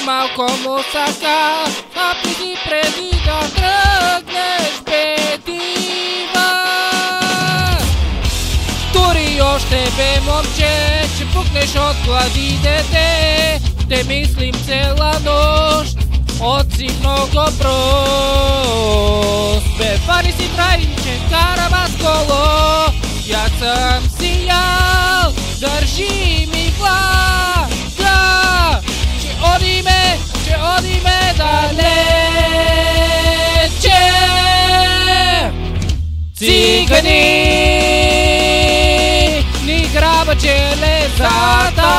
малко мусака, а преди да тръгнеш бедива. Тури още бе, момче, че пукнеш от глади, дете. Те мислим цела нощ, от си много прост. Бе, фани си трайче, карава с коло, як съм си ял, държи ми влага, че одиме далече. Цигани ни граба челезата,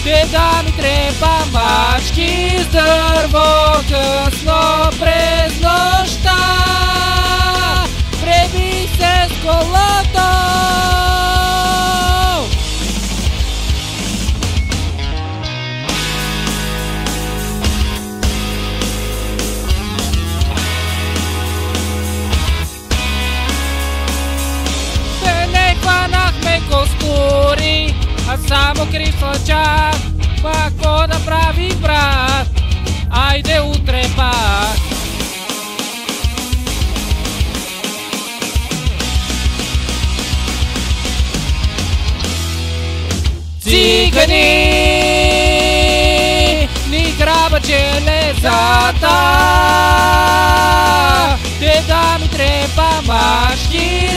те да ми треба мачки с дърво, късно през нощта преби се с колото. Те не хванахме костури, а само крив слънчак. Какво да прави, брат? Айде утре пак. Цигани ни граба челезата, те да ми треба мачки